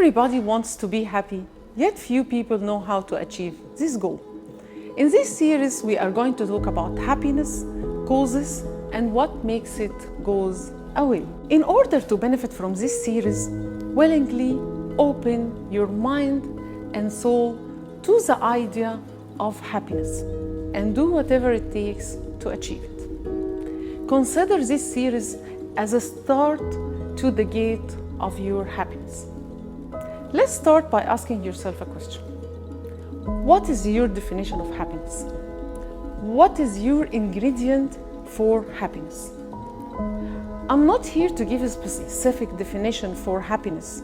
Everybody wants to be happy, yet few people know how to achieve this goal. In this series, we are going to talk about happiness, causes, and what makes it goes away. In order to benefit from this series, willingly open your mind and soul to the idea of happiness and do whatever it takes to achieve it. Consider this series as a start to the gate of your happiness. Let's start by asking yourself a question. What is your definition of happiness? What is your ingredient for happiness? I'm not here to give a specific definition for happiness,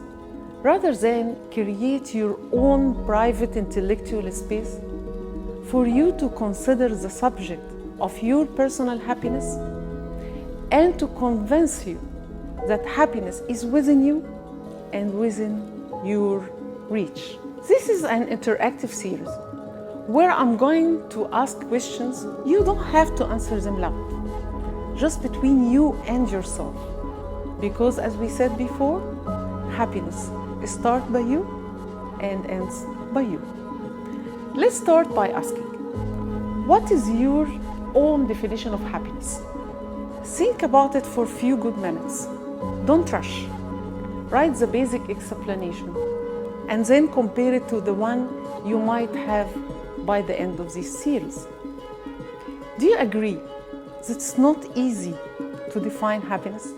rather than create your own private intellectual space for you to consider the subject of your personal happiness and to convince you that happiness is within you and within your reach. This is an interactive series where I'm going to ask questions. You don't have to answer them loud, just between you and yourself. Because as we said before, happiness starts by you and ends by you. Let's start by asking, what is your own definition of happiness? Think about it for a few good minutes. Don't rush. Write the basic explanation and then compare it to the one you might have by the end of this series. Do you agree that it's not easy to define happiness?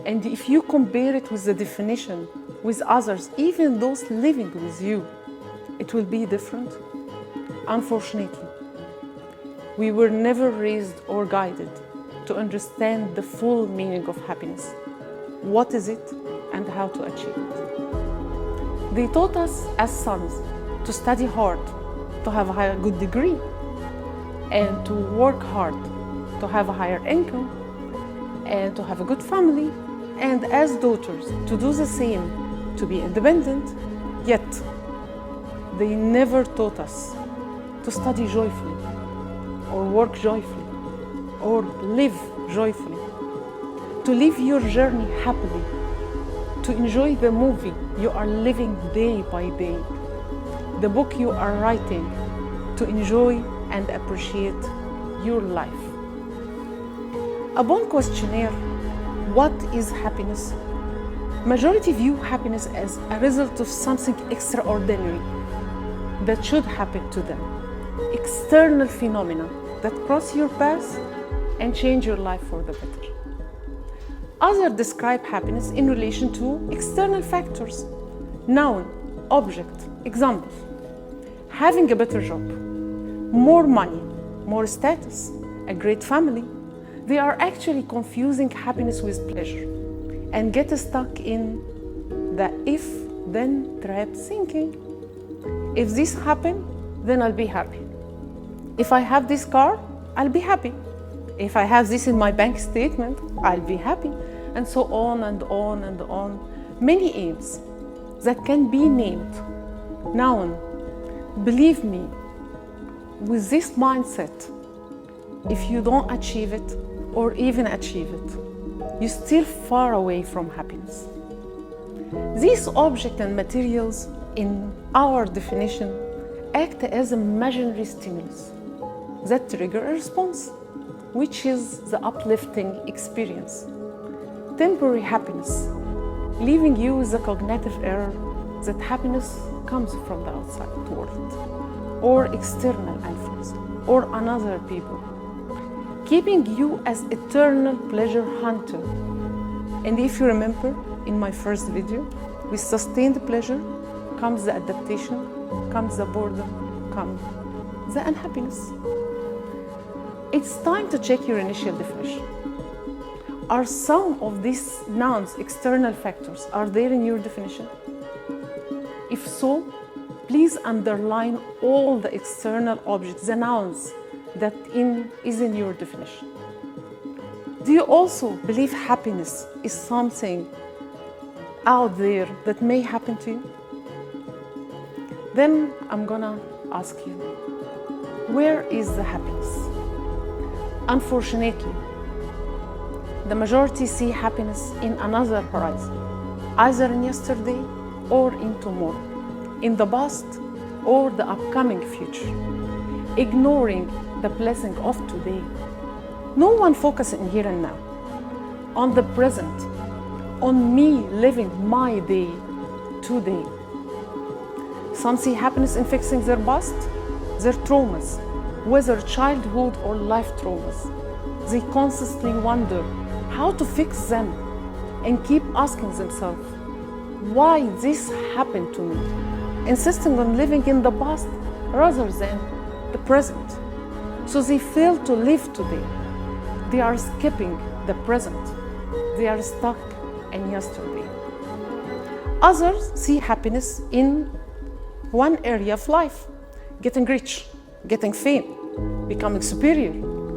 And if you compare it with the definition with others, even those living with you, it will be different? Unfortunately, we were never raised or guided to understand the full meaning of happiness. What is it and how to achieve it? They taught us as sons to study hard, to have a good degree, and to work hard, to have a higher income, and to have a good family, and as daughters to do the same, to be independent. Yet, they never taught us to study joyfully, or work joyfully, or live joyfully, to live your journey happily, to enjoy the movie you are living day by day, the book you are writing, to enjoy and appreciate your life. Upon questionnaire, what is happiness? Majority view happiness as a result of something extraordinary that should happen to them, external phenomena that cross your path and change your life for the better. Others describe happiness in relation to external factors, noun, object, examples. Having a better job, more money, more status, a great family. They are actually confusing happiness with pleasure and get stuck in the if-then trap thinking. If this happens, then I'll be happy. If I have this car, I'll be happy. If I have this in my bank statement, I'll be happy. And so on and on and on. Many aims that can be named. Noun, believe me, with this mindset, if you don't achieve it or even achieve it, you're still far away from happiness. These objects and materials, in our definition, act as an imaginary stimulus that trigger a response, which is the uplifting experience. Temporary happiness, leaving you with the cognitive error that happiness comes from the outside world, or external influence, or another people, keeping you as eternal pleasure hunter. And if you remember in my first video, with sustained pleasure comes the adaptation, comes the boredom, comes the unhappiness. It's time to check your initial definition. Are some of these nouns external factors? Are there in your definition? If so, please underline all the external objects, the nouns that is in your definition. Do you also believe happiness is something out there that may happen to you? Then I'm gonna ask you, where is the happiness? Unfortunately, the majority see happiness in another horizon, either in yesterday or in tomorrow, in the past or the upcoming future, ignoring the blessing of today. No one focuses in here and now, on the present, on me living my day today. Some see happiness in fixing their past, their traumas, whether childhood or life traumas. They constantly wonder how to fix them and keep asking themselves, why this happened to me? Insisting on living in the past rather than the present. So they fail to live today. They are skipping the present. They are stuck in yesterday. Others see happiness in one area of life: getting rich, getting fame, becoming superior,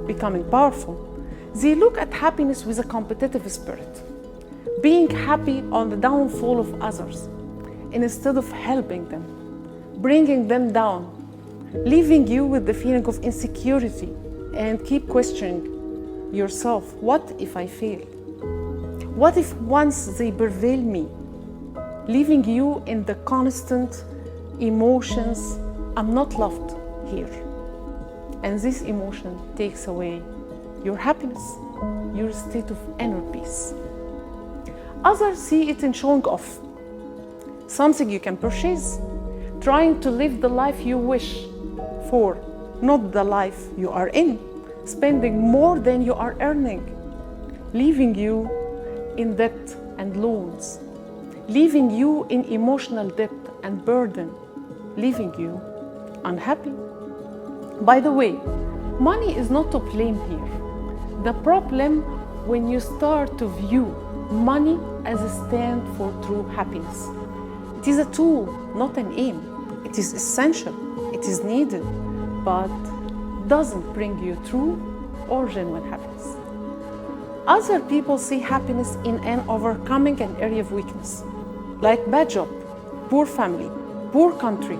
becoming powerful. They look at happiness with a competitive spirit, being happy on the downfall of others instead of helping them, bringing them down, leaving you with the feeling of insecurity and keep questioning yourself. What if I fail? What if once they prevail me? Leaving you in the constant emotions, I'm not loved here. And this emotion takes away your happiness, your state of inner peace. Others see it in showing off, something you can purchase, trying to live the life you wish for, not the life you are in, spending more than you are earning, leaving you in debt and loans, leaving you in emotional debt and burden, leaving you unhappy. By the way, money is not to blame here. The problem when you start to view money as a stand for true happiness. It is a tool, not an aim. It is essential, it is needed, but doesn't bring you true or genuine happiness. Other people see happiness in an overcoming an area of weakness, like bad job, poor family, poor country,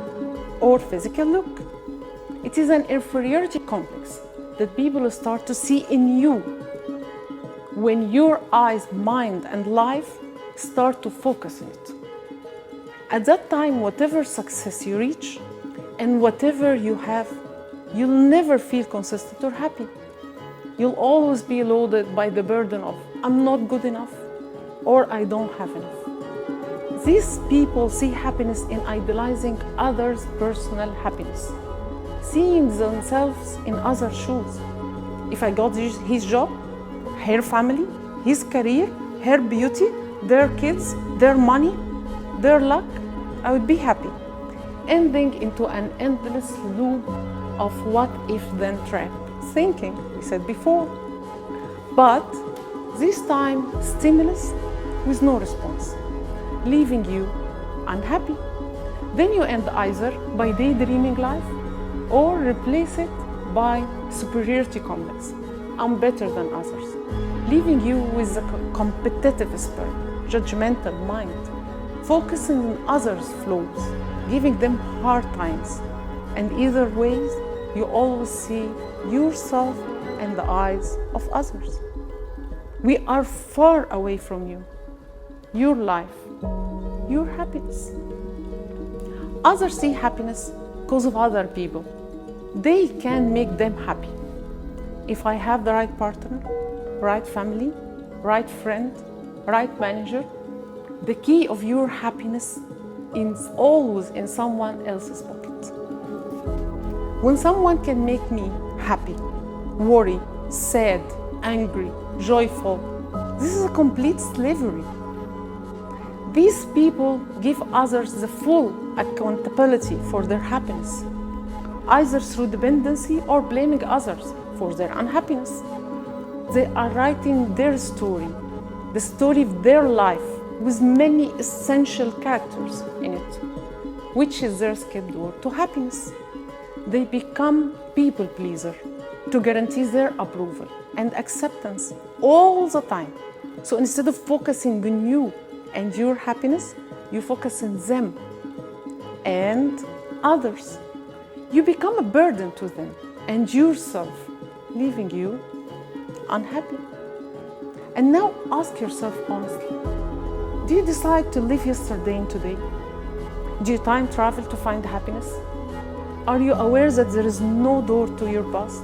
or physical look. It is an inferiority complex that people start to see in you when your eyes, mind, and life start to focus on it. At that time, whatever success you reach and whatever you have, you'll never feel consistent or happy. You'll always be loaded by the burden of, I'm not good enough, or I don't have enough. These people see happiness in idolizing others' personal happiness, seeing themselves in others' shoes. If I got his job, her family, his career, her beauty, their kids, their money, their luck, I would be happy. Ending into an endless loop of what if then trap thinking, we said before. But this time, stimulus with no response, leaving you unhappy. Then you end either by daydreaming life or replace it by superiority complex. I'm better than others, leaving you with a competitive spirit, judgmental mind, focusing on others' flaws, giving them hard times. And either ways, you always see yourself in the eyes of others. We are far away from you, your life, your happiness. Others see happiness because of other people. They can make them happy. If I have the right partner, right family, right friend, right manager, the key of your happiness is always in someone else's pocket. When someone can make me happy, worry, sad, angry, joyful, this is a complete slavery. These people give others the full accountability for their happiness, either through dependency or blaming others for their unhappiness. They are writing their story, the story of their life, with many essential characters in it, which is their escape door to happiness. They become people pleaser to guarantee their approval and acceptance all the time. So instead of focusing on you and your happiness, you focus on them and others. You become a burden to them and yourself, leaving you unhappy. And now ask yourself honestly, do you decide to live yesterday and today? Do you time travel to find happiness? Are you aware that there is no door to your past?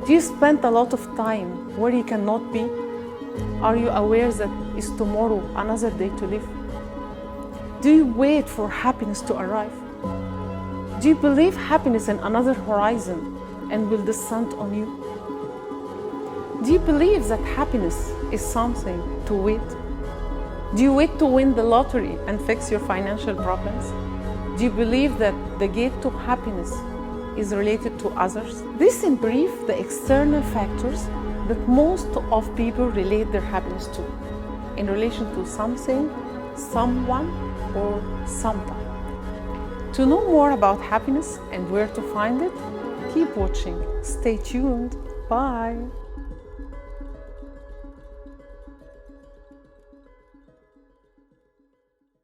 Do you spend a lot of time where you cannot be? Are you aware that is tomorrow another day to live? Do you wait for happiness to arrive? Do you believe happiness in another horizon and will descend on you? Do you believe that happiness is something to wait? Do you wait to win the lottery and fix your financial problems? Do you believe that the gate to happiness is related to others? This in brief the external factors that most of people relate their happiness to in relation to something, someone, or sometime. To know more about happiness and where to find it, keep watching. Stay tuned. Bye.